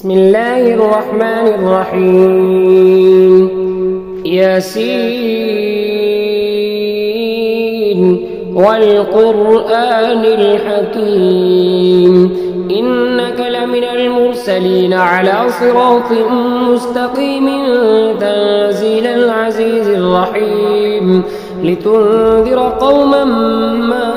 بسم الله الرحمن الرحيم ياسين والقرآن الحكيم إنك لمن المرسلين على صراط مستقيم تنزيل العزيز الرحيم لتنذر قوما ما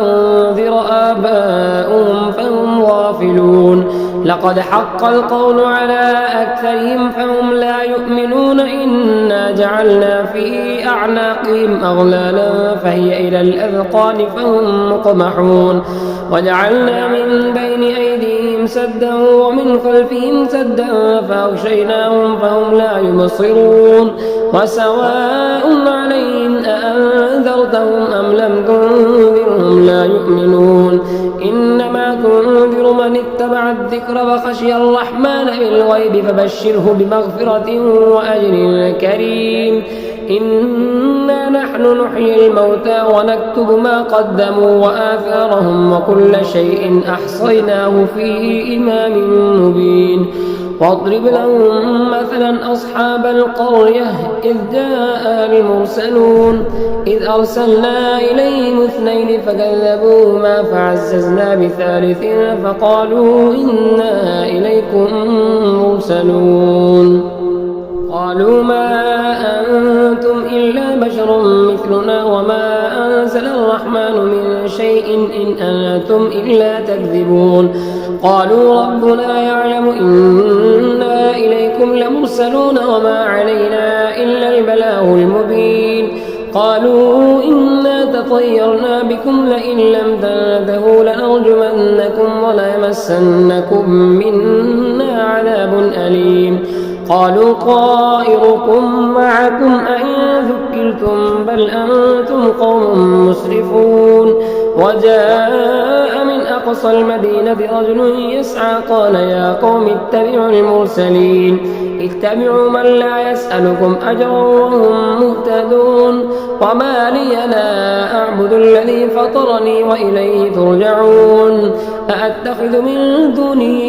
أنذر آباؤهم فهم غافلون لقد حق القول على أكثرهم فهم لا يؤمنون إنا جعلنا في أعناقهم أغلالا فهي إلى الأذقان فهم مقمحون وجعلنا من بين أيديهم سدا ومن خلفهم سدا فأغشيناهم فهم لا يبصرون وسواء عليهم أأنذرتهم أم لم تنذرهم لا يؤمنون إنما تنذر من اتبع الذكر وخشي الرحمن بالغيب فبشره بمغفرة وأجر كريم إنا نحن نحيي الموتى ونكتب ما قدموا وآثارهم وكل شيء أحصيناه في إمام مبين واضرب لهم مثلا أصحاب القرية إذ جاء المرسلون إذ أرسلنا إليهم اثنين فكذبوهما فعززنا بثالث فقالوا إنا إليكم مرسلون قالوا ما أنتم إلا بشر مثلنا وما أنزل الرحمن من شيء إن أنتم إلا تكذبون قالوا ربنا يعلم إنا إليكم لمرسلون وما علينا إلا البلاغ المبين قالوا إنا تطيرنا بكم لئن لم تنتهوا لنرجمنكم وليمسنكم منا عذاب أليم قالوا طائركم معكم أئن ذكرتم بل أنتم قوم مسرفون وجاء من أقصى المدينة رجل يسعى قال يا قوم اتبعوا المرسلين اتبعوا من لا يسألكم أجرا وهم مهتدون وما لي لا أعبد الذي فطرني وإليه ترجعون أأتخذ من دونه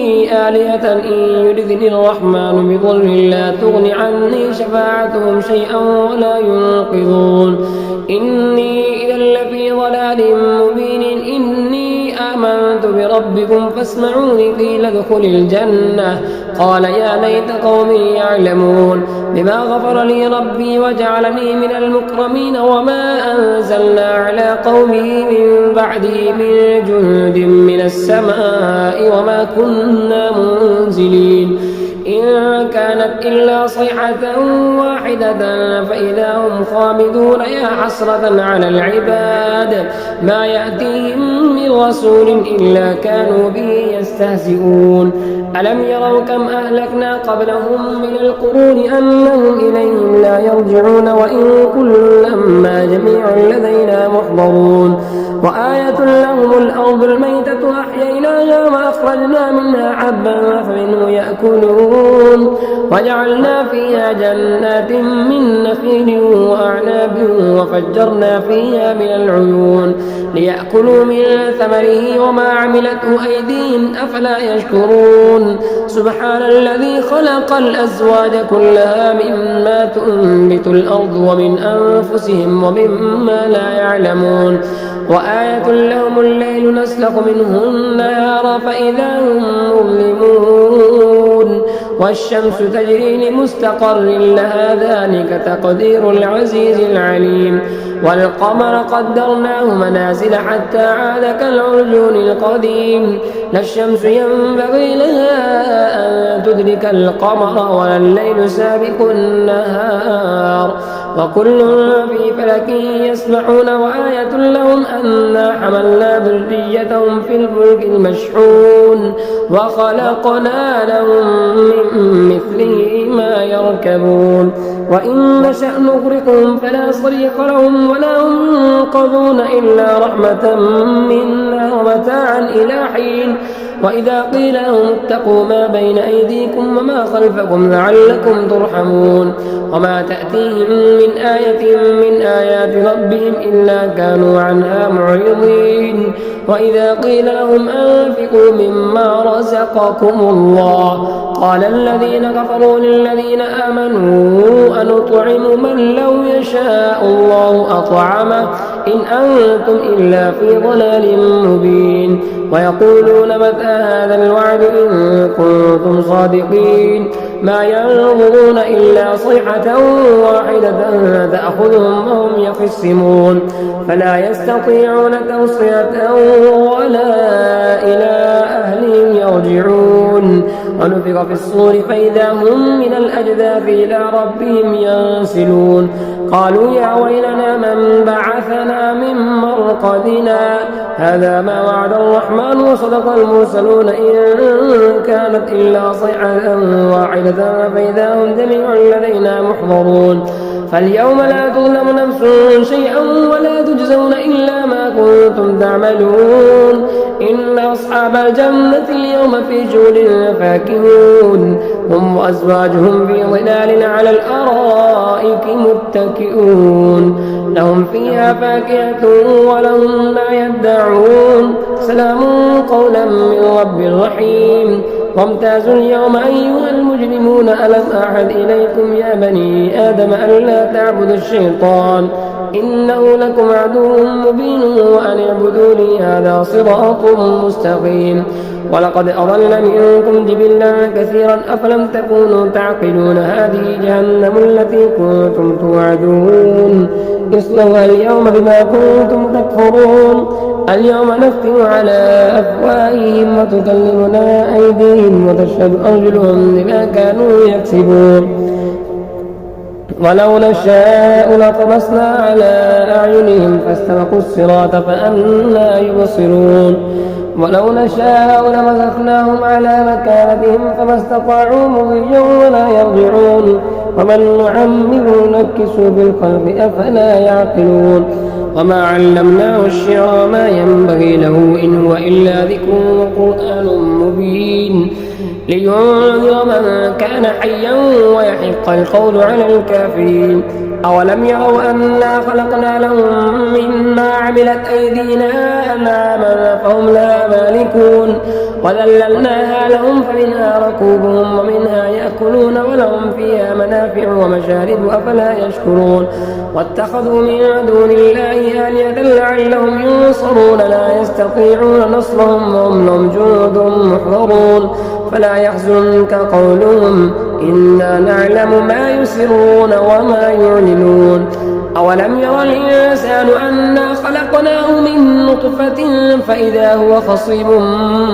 آلهة إن يردني الرحمن بضر لا تغن عني شفاعتهم شيئا ولا ينقذون إني إذا لفي ضلال مبين إني آمنت بربكم فاسمعوني قيل ادخل الجنة قال يا ليت قومي يعلمون بما غفر لي ربي وجعلني من المكرمين وما أنزلنا على قومه من بعده من جند من السماء وما كنا منزلين إن كانت إلا صيحة واحدة فإذا هم خامدون يا حسرة على العباد ما يأتيهم من رسول إلا كانوا به يستهزئون ألم يروا كم أهلكنا قبلهم من القرون أنهم إليهم لا يرجعون وإن كل لما جميع لدينا محضرون وآية لهم الأرض الميتة أحييناها وأخرجنا منها حبا فمنه يأكلون وجعلنا فيها جنات من نخيل وأعناب وفجرنا فيها من العيون ليأكلوا من ثمره وما عملته أيديهم أفلا يشكرون سبحان الذي خلق الأزواج كلها مما تنبت الأرض ومن أنفسهم ومما لا يعلمون وآية لهم الليل نسلخ منه النهار فإذا هم مظلمون والشمس تجري لمستقر لها ذلك تقدير العزيز العليم والقمر قدرناه منازل حتى عاد كالعرجون القديم لا الشمس ينبغي لها أن تدرك القمر ولا الليل سابق النهار وكل في فلك يسبحون وآية لهم أنا حملنا ذريتهم في الفلك المشحون وخلقنا لهم من مثله ما يركبون وإن نشأ نغرقهم فلا صريخ لهم ولا هم ينقذون إلا رحمة منا ومتاعا إلى حين وإذا قيل لهم اتقوا ما بين أيديكم وما خلفكم لعلكم ترحمون وما تأتيهم من آية من آيات ربهم إلا كانوا عنها معرضين وإذا قيل لهم أنفقوا مما رزقكم الله وقال الذين كفروا للذين آمنوا أنطعم من لو يشاء الله أطعمه إن أنتم إلا في ضلال مبين ويقولون متى هذا الوعد إن كنتم صادقين ما ينظرون إلا صيحة واحدة تأخذهم وهم يخصمون فلا يستطيعون توصية ولا إلى أهلهم يرجعون ونفخ في الصور فإذا هم من الأجداث إلى ربهم ينسلون قالوا يا ويلنا من بعثنا من مرقدنا هذا ما وعد الرحمن وصدق المرسلون إن كانت إلا صيحة واحدة فإذا هم جميع لدينا محضرون فاليوم لا تظلم نفس شيئا ولا تجزون إلا ما كنتم تعملون إن أصحاب الجنة اليوم في جود فاكهون هم وأزواجهم في ظلال على الأرائك متكئون لهم فيها فاكهة ولهم ما يدعون سلام قولا من رب رحيم وامتازوا اليوم أيها المجرمون ألم أعهد إليكم يا بني آدم ألا تعبدوا الشيطان إنه لكم عدو مبين وأن اعبدوني هذا صراط مستقيم ولقد أضل منكم جبلا كثيرا أفلم تكونوا تعقلون هذه جهنم التي كنتم توعدون اصلوها اليوم بما كنتم تكفرون اليوم نختم على أفواههم وتكلمنا أيديهم وتشهد أرجلهم بما كانوا يكسبون ولو نشاء لطمسنا على أعينهم فاستبقوا الصراط فأنى يبصرون ولو نشاء لمسخناهم على مكانتهم فما استطاعوا مضيا ولا يرجعون ومن نعمره نكسه بالخلق أفلا يعقلون وما علمناه الشعر ما ينبغي له إن هو إلا ذكر وقرآن مبين لينذر من كان حيا ويحق القول على الكافرين أولم يروا أنا خلقنا لهم مما عملت أيدينا أنعاما فهم لها مالكون وذللناها لهم فمنها ركوبهم ومنها يأكلون ولهم فيها منافع ومشارب أفلا يشكرون واتخذوا من دون الله آلهة لعلهم ينصرون لا يستطيعون نصرهم وهم لهم جند محضرون فلا يحزنك قولهم إنا نعلم ما يسرون وما يعلنون أولم ير الإنسان أنا خلقناه من نطفة فإذا هو خصيم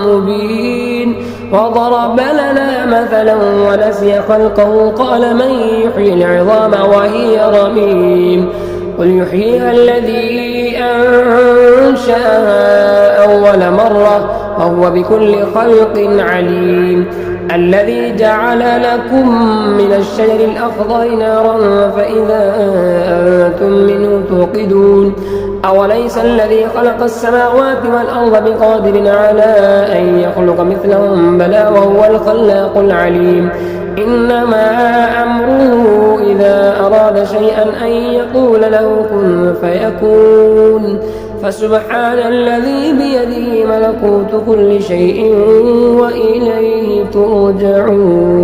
مبين وضرب لنا مثلا ونسي خلقه قال من يحيي العظام وهي رميم قل يحييها الذي أنشأها أول مرة وهو بكل خلق عليم الذي جعل لكم من الشجر الأخضر نارا فإذا أنتم منه توقدون أوليس الذي خلق السماوات والأرض بقادر على أن يخلق مثلهم بلى وهو الخلاق العليم إنما أمره إذا أراد شيئا أن يقول له كن فيكون فسبحان الذي بيده ملكوت كل شيء وإليه ترجعون.